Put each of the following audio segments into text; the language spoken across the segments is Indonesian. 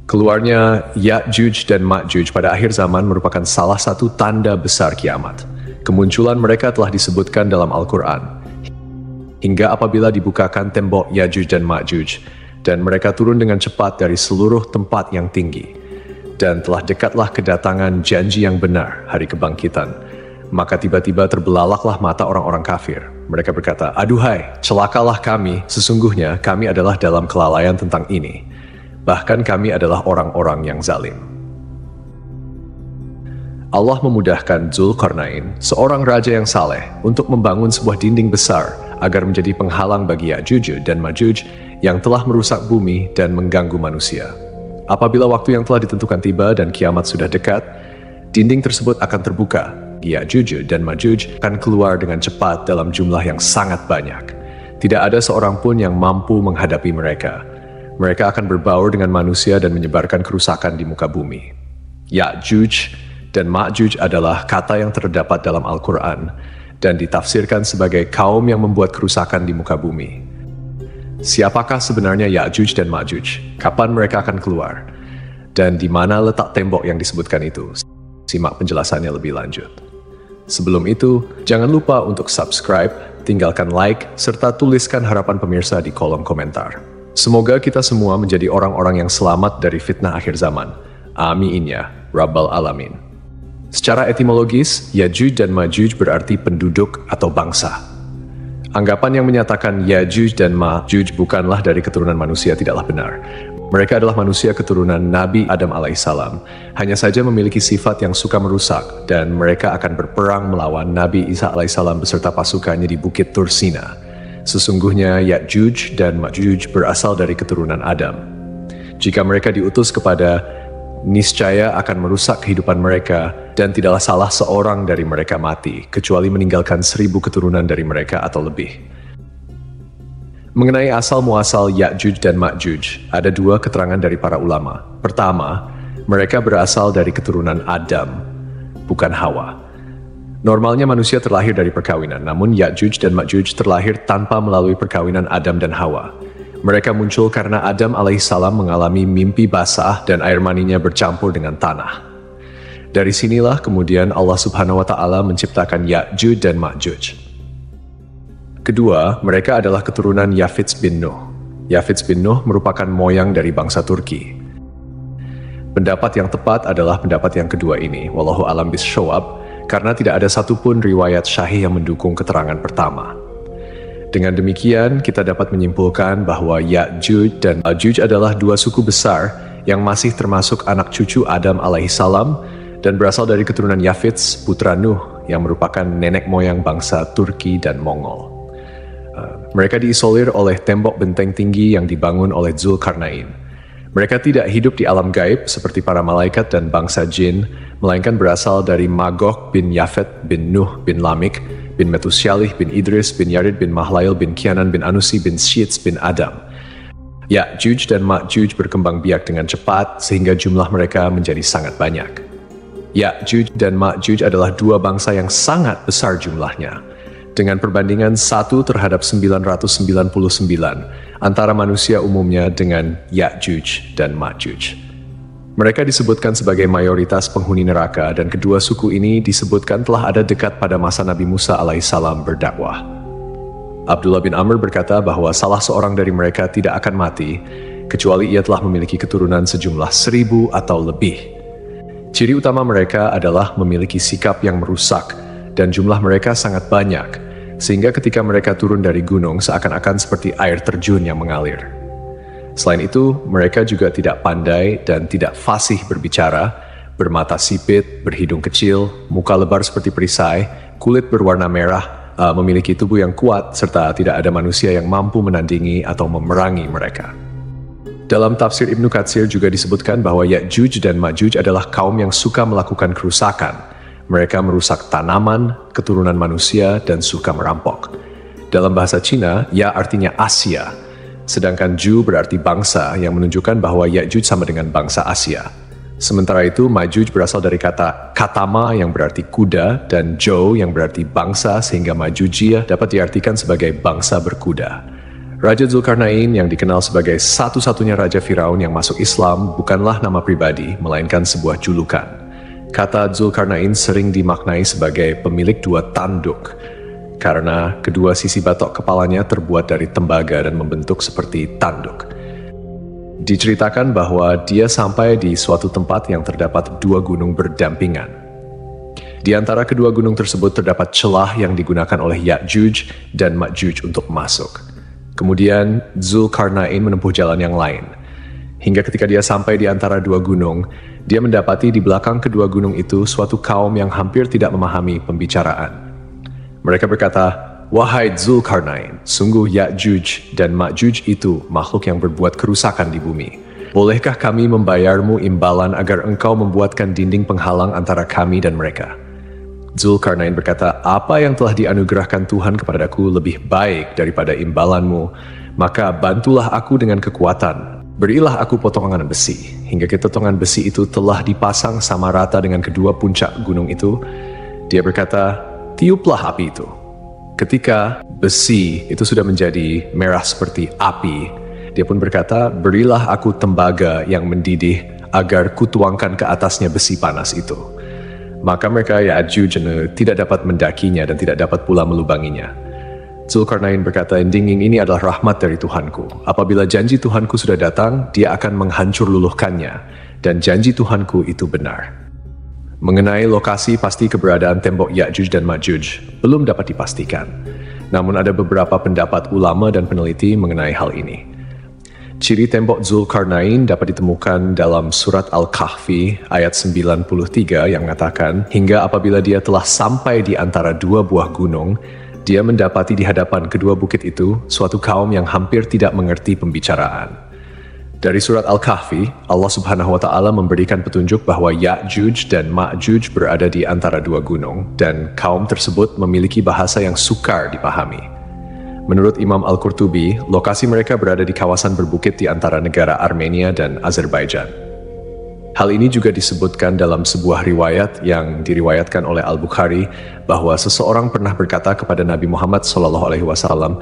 Keluarnya Ya'juj dan Ma'juj pada akhir zaman merupakan salah satu tanda besar kiamat. Kemunculan mereka telah disebutkan dalam Al-Quran. Hingga apabila dibukakan tembok Ya'juj dan Ma'juj, dan mereka turun dengan cepat dari seluruh tempat yang tinggi. Dan telah dekatlah kedatangan janji yang benar, hari kebangkitan. Maka tiba-tiba terbelalaklah mata orang-orang kafir. Mereka berkata, "Aduhai, celakalah kami, sesungguhnya kami adalah dalam kelalaian tentang ini. Bahkan kami adalah orang-orang yang zalim." Allah memudahkan Zulkarnain, seorang raja yang saleh, untuk membangun sebuah dinding besar agar menjadi penghalang bagi Ya'juj dan Ma'juj yang telah merusak bumi dan mengganggu manusia. Apabila waktu yang telah ditentukan tiba dan kiamat sudah dekat, dinding tersebut akan terbuka. Ya'juj dan Ma'juj akan keluar dengan cepat dalam jumlah yang sangat banyak. Tidak ada seorang pun yang mampu menghadapi mereka. Mereka akan berbaur dengan manusia dan menyebarkan kerusakan di muka bumi. Ya'juj dan Ma'juj adalah kata yang terdapat dalam Al-Quran dan ditafsirkan sebagai kaum yang membuat kerusakan di muka bumi. Siapakah sebenarnya Ya'juj dan Ma'juj? Kapan mereka akan keluar? Dan di mana letak tembok yang disebutkan itu? Simak penjelasannya lebih lanjut. Sebelum itu, jangan lupa untuk subscribe, tinggalkan like, serta tuliskan harapan pemirsa di kolom komentar. Semoga kita semua menjadi orang-orang yang selamat dari fitnah akhir zaman. Amin ya, Rabbal Alamin. Secara etimologis, Ya'juj dan Ma'juj berarti penduduk atau bangsa. Anggapan yang menyatakan Ya'juj dan Ma'juj bukanlah dari keturunan manusia tidaklah benar. Mereka adalah manusia keturunan Nabi Adam alaihissalam, hanya saja memiliki sifat yang suka merusak, dan mereka akan berperang melawan Nabi Isa alaihissalam beserta pasukannya di Bukit Tursina. Sesungguhnya Ya'juj dan Ma'juj berasal dari keturunan Adam. Jika mereka diutus kepada, niscaya akan merusak kehidupan mereka, dan tidaklah salah seorang dari mereka mati, kecuali meninggalkan 1000 keturunan dari mereka atau lebih. Mengenai asal-muasal Ya'juj dan Ma'juj, ada 2 keterangan dari para ulama. Pertama, mereka berasal dari keturunan Adam, bukan Hawa. Normalnya manusia terlahir dari perkawinan, namun Ya'juj dan Ma'juj terlahir tanpa melalui perkawinan Adam dan Hawa. Mereka muncul karena Adam alaihissalam mengalami mimpi basah dan air maninya bercampur dengan tanah. Dari sinilah kemudian Allah Subhanahu wa Ta'ala menciptakan Ya'juj dan Ma'juj. Kedua, mereka adalah keturunan Yafits bin Nuh. Yafits bin Nuh merupakan moyang dari bangsa Turki. Pendapat yang tepat adalah pendapat yang kedua ini, wallahu alam bisyawab, karena tidak ada satupun riwayat syahih yang mendukung keterangan pertama. Dengan demikian, kita dapat menyimpulkan bahwa Ya'juj dan Ma'juj adalah 2 suku besar yang masih termasuk anak cucu Adam alaihissalam dan berasal dari keturunan Yafits, putra Nuh, yang merupakan nenek moyang bangsa Turki dan Mongol. Mereka diisolir oleh tembok benteng tinggi yang dibangun oleh Zulkarnain. Mereka tidak hidup di alam gaib seperti para malaikat dan bangsa jin, melainkan berasal dari Magog bin Yafet bin Nuh bin Lamik bin Metusyalih bin Idris bin Yarid bin Mahlail bin Kianan bin Anusi bin Syits bin Adam. Ya'juj dan Ma'juj berkembang biak dengan cepat sehingga jumlah mereka menjadi sangat banyak. Ya'juj dan Ma'juj adalah 2 bangsa yang sangat besar jumlahnya, dengan perbandingan 1 terhadap 999 antara manusia umumnya dengan Ya'juj dan Ma'juj. Mereka disebutkan sebagai mayoritas penghuni neraka dan kedua suku ini disebutkan telah ada dekat pada masa Nabi Musa alaihissalam berdakwah. Abdullah bin Amr berkata bahwa salah seorang dari mereka tidak akan mati kecuali ia telah memiliki keturunan sejumlah 1000 atau lebih. Ciri utama mereka adalah memiliki sikap yang merusak dan jumlah mereka sangat banyak, sehingga ketika mereka turun dari gunung seakan-akan seperti air terjun yang mengalir. Selain itu, mereka juga tidak pandai dan tidak fasih berbicara, bermata sipit, berhidung kecil, muka lebar seperti perisai, kulit berwarna merah, memiliki tubuh yang kuat, serta tidak ada manusia yang mampu menandingi atau memerangi mereka. Dalam tafsir Ibnu Katsir juga disebutkan bahwa Ya'juj dan Ma'juj adalah kaum yang suka melakukan kerusakan. Mereka merusak tanaman, keturunan manusia, dan suka merampok. Dalam bahasa Cina, Ya artinya Asia, sedangkan Ju berarti bangsa yang menunjukkan bahwa Ya'juj sama dengan bangsa Asia. Sementara itu, Ma'juj berasal dari kata katama yang berarti kuda dan Jo yang berarti bangsa, sehingga Ma'jujiyah dapat diartikan sebagai bangsa berkuda. Raja Zulkarnain yang dikenal sebagai satu-satunya Raja Firaun yang masuk Islam bukanlah nama pribadi, melainkan sebuah julukan. Kata Zulkarnain sering dimaknai sebagai pemilik dua tanduk, karena kedua sisi batok kepalanya terbuat dari tembaga dan membentuk seperti tanduk. Diceritakan bahwa dia sampai di suatu tempat yang terdapat dua gunung berdampingan. Di antara kedua gunung tersebut terdapat celah yang digunakan oleh Ya'juj dan Ma'juj untuk masuk. Kemudian Zulkarnain menempuh jalan yang lain. Hingga ketika dia sampai di antara dua gunung, dia mendapati di belakang kedua gunung itu suatu kaum yang hampir tidak memahami pembicaraan. Mereka berkata, "Wahai Zulkarnain, sungguh Ya'juj dan Ma'juj itu makhluk yang berbuat kerusakan di bumi. Bolehkah kami membayarmu imbalan agar engkau membuatkan dinding penghalang antara kami dan mereka?" Zulkarnain berkata, "Apa yang telah dianugerahkan Tuhan kepadaku lebih baik daripada imbalanmu, maka bantulah aku dengan kekuatan. Berilah aku potongan besi." Hingga potongan besi itu telah dipasang sama rata dengan kedua puncak gunung itu. Dia berkata, "Tiuplah api itu." Ketika besi itu sudah menjadi merah seperti api, dia pun berkata, "Berilah aku tembaga yang mendidih agar kutuangkan ke atasnya besi panas itu." Maka mereka Ya'juj tidak dapat mendakinya dan tidak dapat pula melubanginya. Zulkarnain berkata, "Dinding ini adalah rahmat dari Tuhanku. Apabila janji Tuhanku sudah datang, dia akan menghancur luluhkannya, dan janji Tuhanku itu benar." Mengenai lokasi pasti keberadaan tembok Ya'juj dan Ma'juj belum dapat dipastikan. Namun ada beberapa pendapat ulama dan peneliti mengenai hal ini. Ciri tembok Zulkarnain dapat ditemukan dalam surat Al-Kahfi ayat 93 yang mengatakan, "Hingga apabila dia telah sampai di antara dua buah gunung, dia mendapati di hadapan kedua bukit itu suatu kaum yang hampir tidak mengerti pembicaraan." Dari surat Al-Kahfi, Allah Subhanahu wa Ta'ala memberikan petunjuk bahwa Ya'juj dan Ma'juj berada di antara dua gunung, dan kaum tersebut memiliki bahasa yang sukar dipahami. Menurut Imam Al-Qurtubi, lokasi mereka berada di kawasan berbukit di antara negara Armenia dan Azerbaijan. Hal ini juga disebutkan dalam sebuah riwayat yang diriwayatkan oleh Al-Bukhari bahwa seseorang pernah berkata kepada Nabi Muhammad SAW,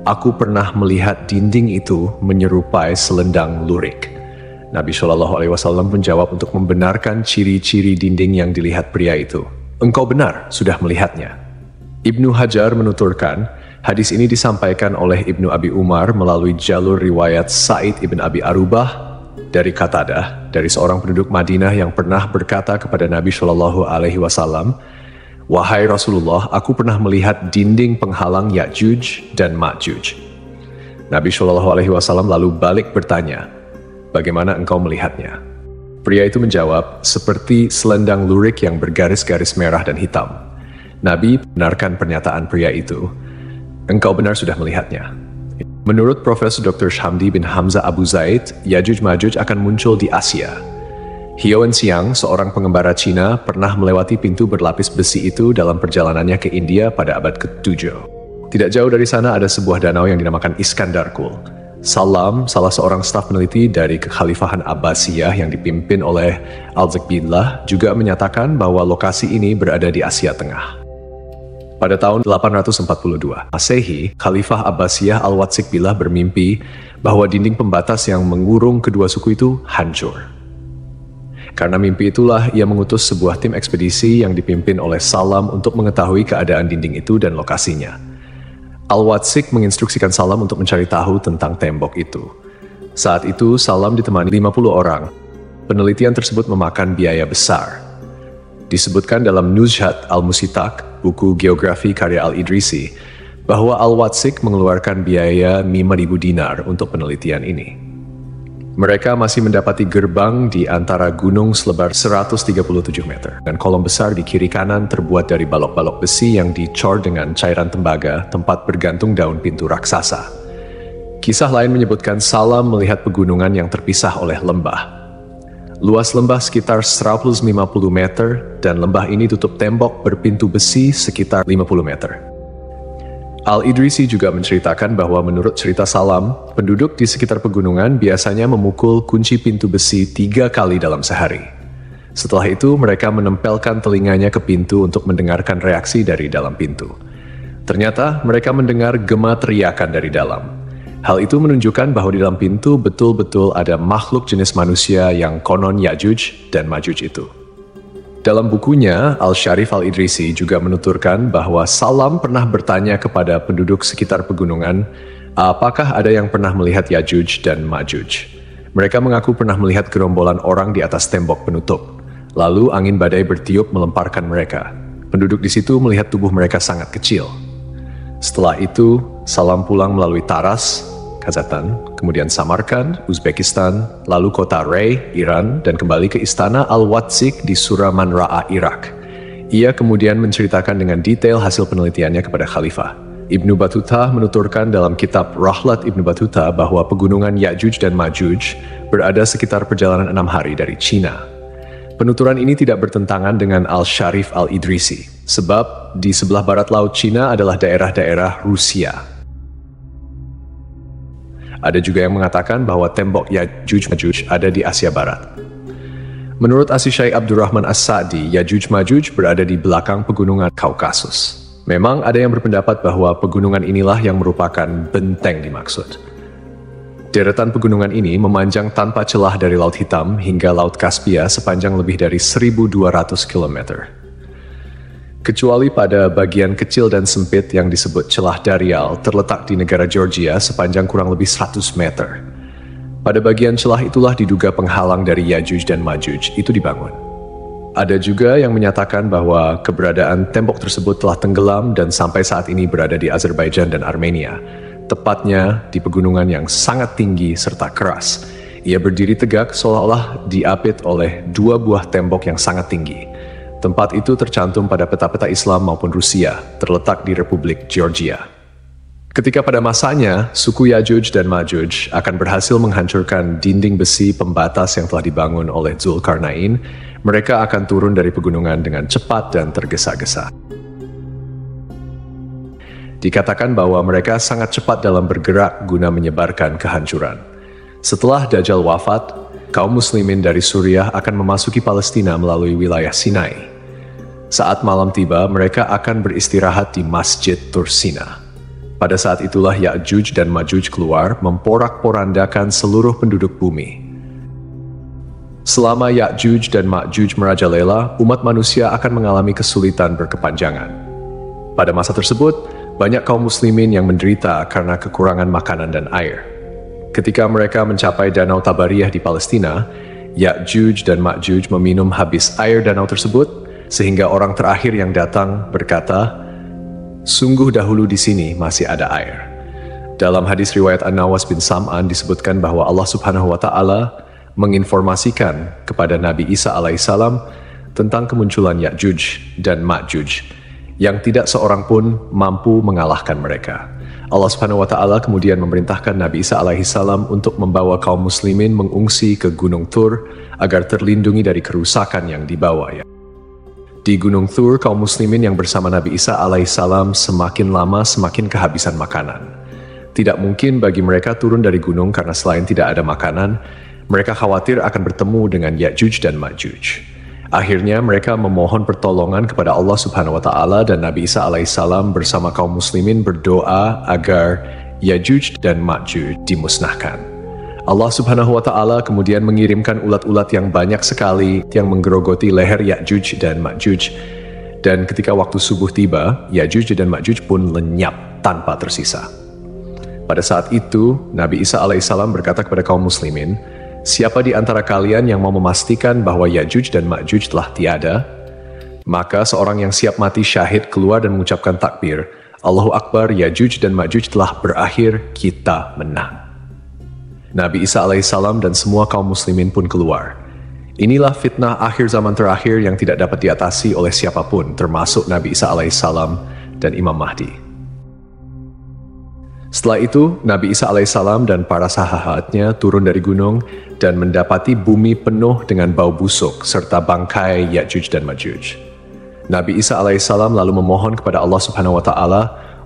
"Aku pernah melihat dinding itu menyerupai selendang lurik." Nabi SAW pun jawab untuk membenarkan ciri-ciri dinding yang dilihat pria itu. "Engkau benar, sudah melihatnya." Ibnu Hajar menuturkan, hadis ini disampaikan oleh Ibnu Abi Umar melalui jalur riwayat Sa'id ibn Abi Arubah dari Qatadah, dari seorang penduduk Madinah yang pernah berkata kepada Nabi SAW, "Wahai Rasulullah, aku pernah melihat dinding penghalang Ya'juj dan Ma'juj." Nabi SAW lalu balik bertanya, "Bagaimana engkau melihatnya?" Pria itu menjawab, "Seperti selendang lurik yang bergaris-garis merah dan hitam." Nabi benarkan pernyataan pria itu. "Engkau benar sudah melihatnya." Menurut Profesor Dr. Hamdi bin Hamzah Abu Zaid, Ya'juj Ma'juj akan muncul di Asia. Hiao Enxiang, seorang pengembara Cina, pernah melewati pintu berlapis besi itu dalam perjalanannya ke India pada abad ke-7. Tidak jauh dari sana ada sebuah danau yang dinamakan Iskandarkul. Salam, salah seorang staf peneliti dari Kekhalifahan Abbasiyah yang dipimpin oleh Al-Zakbillah, juga menyatakan bahwa lokasi ini berada di Asia Tengah. Pada tahun 842 Masehi, Khalifah Abbasiyah Al-Watsikbillah bermimpi bahwa dinding pembatas yang mengurung kedua suku itu hancur. Karena mimpi itulah ia mengutus sebuah tim ekspedisi yang dipimpin oleh Salam untuk mengetahui keadaan dinding itu dan lokasinya. Al-Watsik menginstruksikan Salam untuk mencari tahu tentang tembok itu. Saat itu Salam ditemani 50 orang. Penelitian tersebut memakan biaya besar. Disebutkan dalam Nuzhat Al-Musitak, buku geografi karya Al-Idrisi, bahwa Al-Watsik mengeluarkan biaya 5.000 dinar untuk penelitian ini. Mereka masih mendapati gerbang di antara gunung selebar 137 meter, dan kolom besar di kiri kanan terbuat dari balok-balok besi yang dicor dengan cairan tembaga, tempat bergantung daun pintu raksasa. Kisah lain menyebutkan Salam melihat pegunungan yang terpisah oleh lembah. Luas lembah sekitar 150 meter, dan lembah ini tutup tembok berpintu besi sekitar 50 meter. Al-Idrisi juga menceritakan bahwa menurut cerita Salam, penduduk di sekitar pegunungan biasanya memukul kunci pintu besi 3 kali dalam sehari. Setelah itu, mereka menempelkan telinganya ke pintu untuk mendengarkan reaksi dari dalam pintu. Ternyata, mereka mendengar gema teriakan dari dalam. Hal itu menunjukkan bahwa di dalam pintu betul-betul ada makhluk jenis manusia yang konon Ya'juj dan Ma'juj itu. Dalam bukunya, Al-Sharif Al-Idrisi juga menuturkan bahwa Salam pernah bertanya kepada penduduk sekitar pegunungan, apakah ada yang pernah melihat Ya'juj dan Ma'juj. Mereka mengaku pernah melihat gerombolan orang di atas tembok penutup. Lalu angin badai bertiup melemparkan mereka. Penduduk di situ melihat tubuh mereka sangat kecil. Setelah itu, Salam pulang melalui Taras, Kazakhstan, kemudian Samarkand, Uzbekistan, lalu kota Rey, Iran, dan kembali ke istana Al-Watzik di Suraman Ra'a, Irak. Ia kemudian menceritakan dengan detail hasil penelitiannya kepada Khalifah. Ibnu Battuta menuturkan dalam kitab Rahlat Ibnu Battuta bahwa pegunungan Ya'juj dan Ma'juj berada sekitar perjalanan 6 hari dari Cina. Penuturan ini tidak bertentangan dengan Al-Sharif Al-Idrisi, sebab di sebelah barat laut Cina adalah daerah-daerah Rusia. Ada juga yang mengatakan bahwa tembok Ya'juj-Ma'juj ada di Asia Barat. Menurut Asy-Syaikh Abdurrahman As-Sa'di, Ya'juj-Ma'juj berada di belakang pegunungan Kaukasus. Memang ada yang berpendapat bahwa pegunungan inilah yang merupakan benteng dimaksud. Deretan pegunungan ini memanjang tanpa celah dari Laut Hitam hingga Laut Kaspia sepanjang lebih dari 1.200 km. Kecuali pada bagian kecil dan sempit yang disebut celah Darial terletak di negara Georgia sepanjang kurang lebih 100 meter. Pada bagian celah itulah diduga penghalang dari Ya'juj dan Ma'juj itu dibangun. Ada juga yang menyatakan bahwa keberadaan tembok tersebut telah tenggelam dan sampai saat ini berada di Azerbaijan dan Armenia, tepatnya di pegunungan yang sangat tinggi serta keras. Ia berdiri tegak seolah-olah diapit oleh 2 buah tembok yang sangat tinggi. Tempat itu tercantum pada peta-peta Islam maupun Rusia, terletak di Republik Georgia. Ketika pada masanya, suku Ya'juj dan Ma'juj akan berhasil menghancurkan dinding besi pembatas yang telah dibangun oleh Zulkarnain, mereka akan turun dari pegunungan dengan cepat dan tergesa-gesa. Dikatakan bahwa mereka sangat cepat dalam bergerak guna menyebarkan kehancuran. Setelah Dajjal wafat, kaum muslimin dari Suriah akan memasuki Palestina melalui wilayah Sinai. Saat malam tiba, mereka akan beristirahat di Masjid Tursina. Pada saat itulah Ya'juj dan Ma'juj keluar memporak-porandakan seluruh penduduk bumi. Selama Ya'juj dan Ma'juj merajalela, umat manusia akan mengalami kesulitan berkepanjangan. Pada masa tersebut, banyak kaum muslimin yang menderita karena kekurangan makanan dan air. Ketika mereka mencapai Danau Tabariyah di Palestina, Ya'juj dan Ma'juj meminum habis air danau tersebut, sehingga orang terakhir yang datang berkata, "Sungguh dahulu di sini masih ada air." Dalam hadis riwayat An-Nawas bin Sam'an disebutkan bahwa Allah Subhanahu wa Ta'ala menginformasikan kepada Nabi Isa alaihissalam tentang kemunculan Ya'juj dan Ma'juj, yang tidak seorang pun mampu mengalahkan mereka. Allah Subhanahu wa Ta'ala kemudian memerintahkan Nabi Isa alaihissalam untuk membawa kaum muslimin mengungsi ke Gunung Tur agar terlindungi dari kerusakan yang dibawanya. Di Gunung Tur, kaum muslimin yang bersama Nabi Isa alaihissalam semakin lama semakin kehabisan makanan. Tidak mungkin bagi mereka turun dari gunung karena selain tidak ada makanan, mereka khawatir akan bertemu dengan Ya'juj dan Ma'juj. Akhirnya mereka memohon pertolongan kepada Allah Subhanahu wa Ta'ala dan Nabi Isa alaihissalam bersama kaum muslimin berdoa agar Ya'juj dan Ma'juj dimusnahkan. Allah Subhanahu wa Ta'ala kemudian mengirimkan ulat-ulat yang banyak sekali yang menggerogoti leher Ya'juj dan Ma'juj. Dan ketika waktu subuh tiba, Ya'juj dan Ma'juj pun lenyap tanpa tersisa. Pada saat itu, Nabi Isa alaihissalam berkata kepada kaum muslimin, "Siapa di antara kalian yang mau memastikan bahwa Ya'juj dan Ma'juj telah tiada?" Maka seorang yang siap mati syahid keluar dan mengucapkan takbir, "Allahu Akbar, Ya'juj dan Ma'juj telah berakhir, kita menang." Nabi Isa alaihissalam dan semua kaum muslimin pun keluar. Inilah fitnah akhir zaman terakhir yang tidak dapat diatasi oleh siapapun, termasuk Nabi Isa alaihissalam dan Imam Mahdi. Setelah itu, Nabi Isa alaihissalam dan para sahabatnya turun dari gunung dan mendapati bumi penuh dengan bau busuk serta bangkai Ya'juj dan Ma'juj. Nabi Isa alaihissalam lalu memohon kepada Allah Subhanahu wa Ta'ala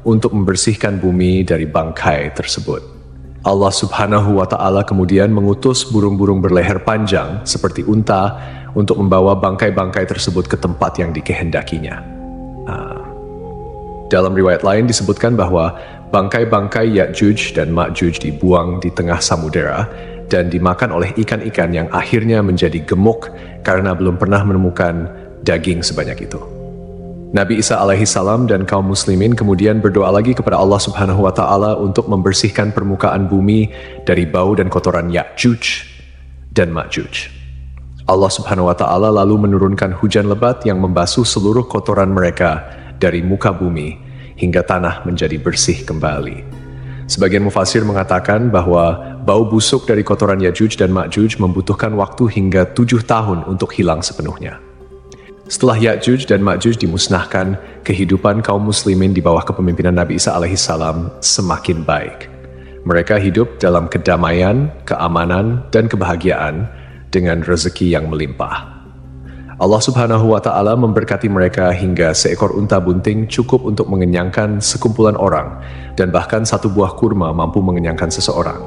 untuk membersihkan bumi dari bangkai tersebut. Allah Subhanahu wa Ta'ala kemudian mengutus burung-burung berleher panjang seperti unta untuk membawa bangkai-bangkai tersebut ke tempat yang dikehendakinya. Dalam riwayat lain disebutkan bahwa bangkai-bangkai Ya'juj dan Ma'juj dibuang di tengah samudera dan dimakan oleh ikan-ikan yang akhirnya menjadi gemuk karena belum pernah menemukan daging sebanyak itu. Nabi Isa alaihissalam dan kaum muslimin kemudian berdoa lagi kepada Allah Subhanahu wa Ta'ala untuk membersihkan permukaan bumi dari bau dan kotoran Ya'juj dan Ma'juj. Allah Subhanahu wa Ta'ala lalu menurunkan hujan lebat yang membasuh seluruh kotoran mereka dari muka bumi hingga tanah menjadi bersih kembali. Sebagian mufasir mengatakan bahwa bau busuk dari kotoran Ya'juj dan Ma'juj membutuhkan waktu hingga 7 tahun untuk hilang sepenuhnya. Setelah Ya'juj dan Ma'juj dimusnahkan, kehidupan kaum muslimin di bawah kepemimpinan Nabi Isa alaihissalam semakin baik. Mereka hidup dalam kedamaian, keamanan, dan kebahagiaan dengan rezeki yang melimpah. Allah Subhanahu wa Ta'ala memberkati mereka hingga seekor unta bunting cukup untuk mengenyangkan sekumpulan orang, dan bahkan satu buah kurma mampu mengenyangkan seseorang.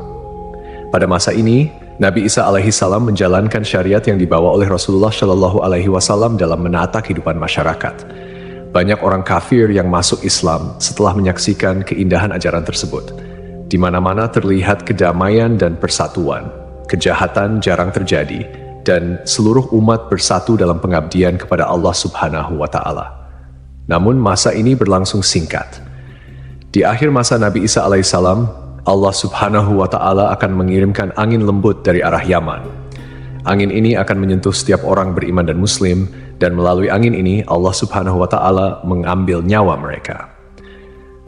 Pada masa ini, Nabi Isa alaihissalam menjalankan syariat yang dibawa oleh Rasulullah Shallallahu alaihi wasallam dalam menata kehidupan masyarakat. Banyak orang kafir yang masuk Islam setelah menyaksikan keindahan ajaran tersebut. Di mana-mana terlihat kedamaian dan persatuan. Kejahatan jarang terjadi, dan seluruh umat bersatu dalam pengabdian kepada Allah Subhanahu wa Ta'ala. Namun masa ini berlangsung singkat. Di akhir masa Nabi Isa alaihissalam, Allah Subhanahu wa Ta'ala akan mengirimkan angin lembut dari arah Yaman. Angin ini akan menyentuh setiap orang beriman dan muslim, dan melalui angin ini Allah Subhanahu wa Ta'ala mengambil nyawa mereka.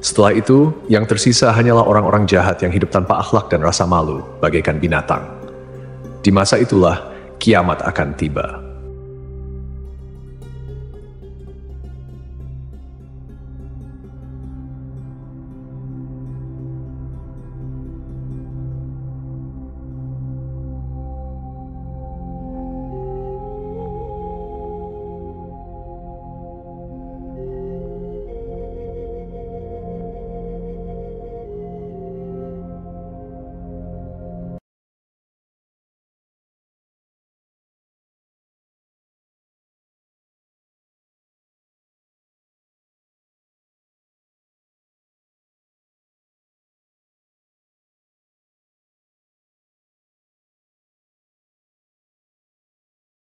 Setelah itu, yang tersisa hanyalah orang-orang jahat yang hidup tanpa akhlak dan rasa malu, bagaikan binatang. Di masa itulah kiamat akan tiba.